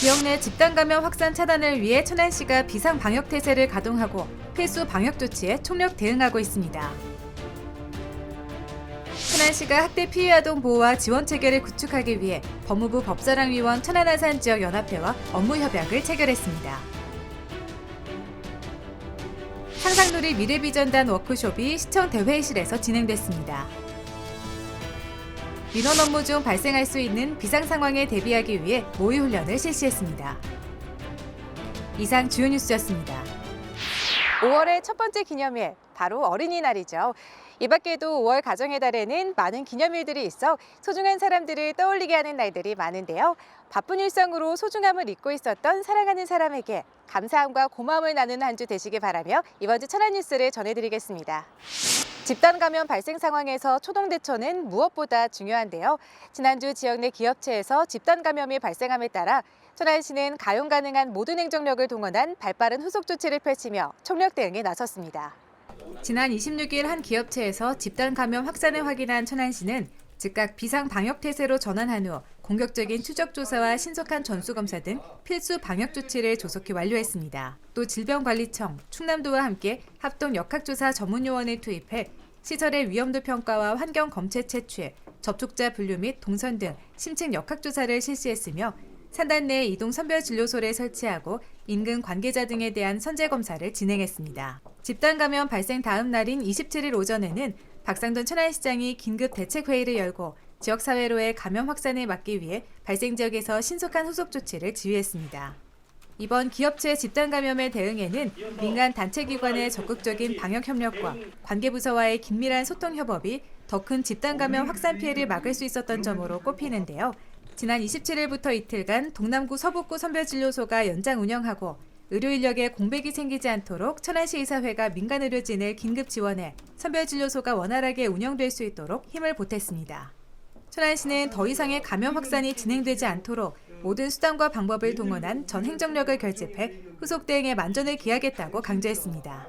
지역 내 집단 감염 확산 차단을 위해 천안시가 비상 방역 태세를 가동하고 필수 방역 조치에 총력 대응하고 있습니다. 천안시가 학대 피해 아동 보호와 지원 체계를 구축하기 위해 법무부 법사랑위원 천안아산 지역 연합회와 업무 협약을 체결했습니다. 상상놀이 미래비전단 워크숍이 시청 대회의실에서 진행됐습니다. 민원 업무 중 발생할 수 있는 비상 상황에 대비하기 위해 모의 훈련을 실시했습니다. 이상 주요 뉴스였습니다. 5월의 첫 번째 기념일, 바로 어린이날이죠. 이 밖에도 5월 가정의 달에는 많은 기념일들이 있어 소중한 사람들을 떠올리게 하는 날들이 많은데요. 바쁜 일상으로 소중함을 잊고 있었던 사랑하는 사람에게 감사함과 고마움을 나누는 한 주 되시길 바라며 이번 주 천안 뉴스를 전해드리겠습니다. 집단 감염 발생 상황에서 초동 대처는 무엇보다 중요한데요. 지난주 지역 내 기업체에서 집단 감염이 발생함에 따라 천안시는 가용 가능한 모든 행정력을 동원한 발빠른 후속 조치를 펼치며 총력 대응에 나섰습니다. 지난 26일 한 기업체에서 집단 감염 확산을 확인한 천안시는 즉각 비상 방역 태세로 전환한 후 공격적인 추적 조사와 신속한 전수 검사 등 필수 방역 조치를 조속히 완료했습니다. 또 질병관리청, 충남도와 함께 합동 역학조사 전문요원을 투입해 시설의 위험도 평가와 환경 검체 채취, 접촉자 분류 및 동선 등 심층 역학조사를 실시했으며 산단 내 이동 선별 진료소를 설치하고 인근 관계자 등에 대한 선제 검사를 진행했습니다. 집단 감염 발생 다음 날인 27일 오전에는 박상돈 천안시장이 긴급 대책회의를 열고 지역사회로의 감염 확산을 막기 위해 발생 지역에서 신속한 후속 조치를 지휘했습니다. 이번 기업체 집단 감염에 대응에는 민간 단체기관의 적극적인 방역 협력과 관계부서와의 긴밀한 소통 협업이 더 큰 집단 감염 확산 피해를 막을 수 있었던 점으로 꼽히는데요. 지난 27일부터 이틀간 동남구 서북구 선별진료소가 연장 운영하고 의료 인력에 공백이 생기지 않도록 천안시 의사회가 민간 의료진을 긴급 지원해 선별진료소가 원활하게 운영될 수 있도록 힘을 보탰습니다. 천안시는 더 이상의 감염 확산이 진행되지 않도록 모든 수단과 방법을 동원한 전 행정력을 결집해 후속 대응에 만전을 기하겠다고 강조했습니다.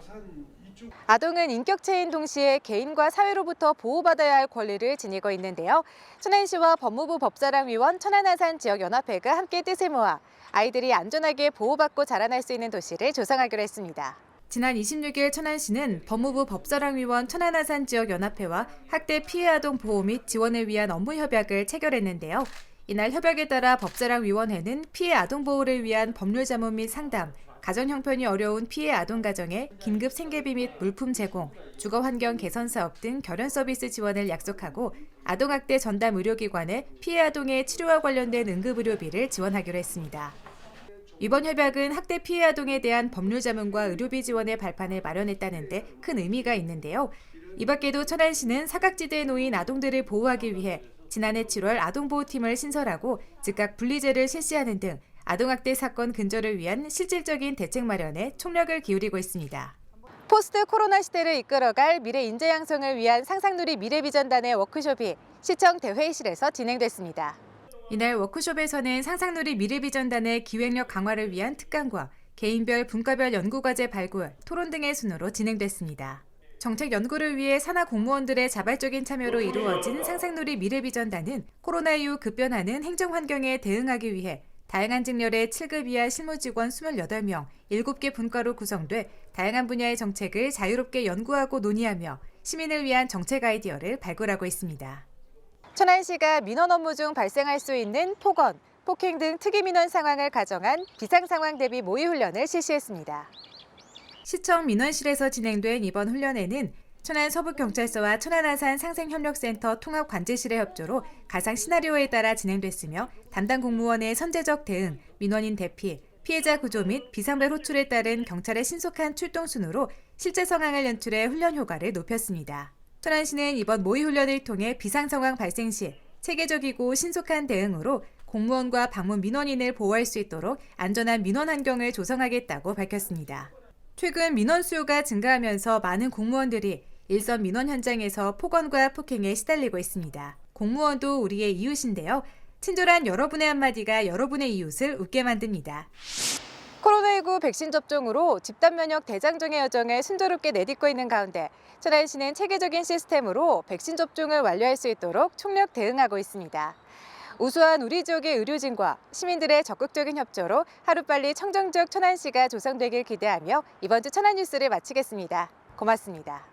아동은 인격체인 동시에 개인과 사회로부터 보호받아야 할 권리를 지니고 있는데요. 천안시와 법무부 법사랑위원 천안아산 지역연합회가 함께 뜻을 모아 아이들이 안전하게 보호받고 자라날 수 있는 도시를 조성하기로 했습니다. 지난 26일 천안시는 법무부 법사랑위원 천안아산 지역연합회와 학대 피해 아동 보호 및 지원을 위한 업무 협약을 체결했는데요. 이날 협약에 따라 법사랑위원회는 피해 아동 보호를 위한 법률 자문 및 상담, 가정 형편이 어려운 피해 아동 가정에 긴급 생계비 및 물품 제공, 주거 환경 개선 사업 등 결연 서비스 지원을 약속하고 아동학대 전담 의료기관에 피해 아동의 치료와 관련된 응급의료비를 지원하기로 했습니다. 이번 협약은 학대 피해 아동에 대한 법률 자문과 의료비 지원의 발판을 마련했다는 데 큰 의미가 있는데요. 이 밖에도 천안시는 사각지대에 놓인 아동들을 보호하기 위해 지난해 7월 아동보호팀을 신설하고 즉각 분리제를 실시하는 등 아동학대 사건 근절을 위한 실질적인 대책 마련에 총력을 기울이고 있습니다. 포스트 코로나 시대를 이끌어갈 미래 인재 양성을 위한 상상놀이 미래비전단의 워크숍이 시청 대회의실에서 진행됐습니다. 이날 워크숍에서는 상상놀이 미래비전단의 기획력 강화를 위한 특강과 개인별 분과별 연구과제 발굴, 토론 등의 순으로 진행됐습니다. 정책 연구를 위해 산하 공무원들의 자발적인 참여로 이루어진 상상놀이 미래비전단은 코로나 이후 급변하는 행정 환경에 대응하기 위해 다양한 직렬의 7급 이하 실무직원 28명, 7개 분과로 구성돼 다양한 분야의 정책을 자유롭게 연구하고 논의하며 시민을 위한 정책 아이디어를 발굴하고 있습니다. 천안시가 민원 업무 중 발생할 수 있는 폭언, 폭행 등 특이 민원 상황을 가정한 비상상황 대비 모의 훈련을 실시했습니다. 시청 민원실에서 진행된 이번 훈련에는 천안 서북경찰서와 천안아산 상생협력센터 통합관제실의 협조로 가상 시나리오에 따라 진행됐으며 담당 공무원의 선제적 대응, 민원인 대피, 피해자 구조 및 비상벨 호출에 따른 경찰의 신속한 출동 순으로 실제 상황을 연출해 훈련 효과를 높였습니다. 천안시는 이번 모의 훈련을 통해 비상상황 발생 시 체계적이고 신속한 대응으로 공무원과 방문 민원인을 보호할 수 있도록 안전한 민원 환경을 조성하겠다고 밝혔습니다. 최근 민원 수요가 증가하면서 많은 공무원들이 일선 민원 현장에서 폭언과 폭행에 시달리고 있습니다. 공무원도 우리의 이웃인데요. 친절한 여러분의 한마디가 여러분의 이웃을 웃게 만듭니다. 코로나19 백신 접종으로 집단 면역 대장정의 여정을 순조롭게 내딛고 있는 가운데 천안시는 체계적인 시스템으로 백신 접종을 완료할 수 있도록 총력 대응하고 있습니다. 우수한 우리 지역의 의료진과 시민들의 적극적인 협조로 하루빨리 청정지역 천안시가 조성되길 기대하며 이번 주 천안 뉴스를 마치겠습니다. 고맙습니다.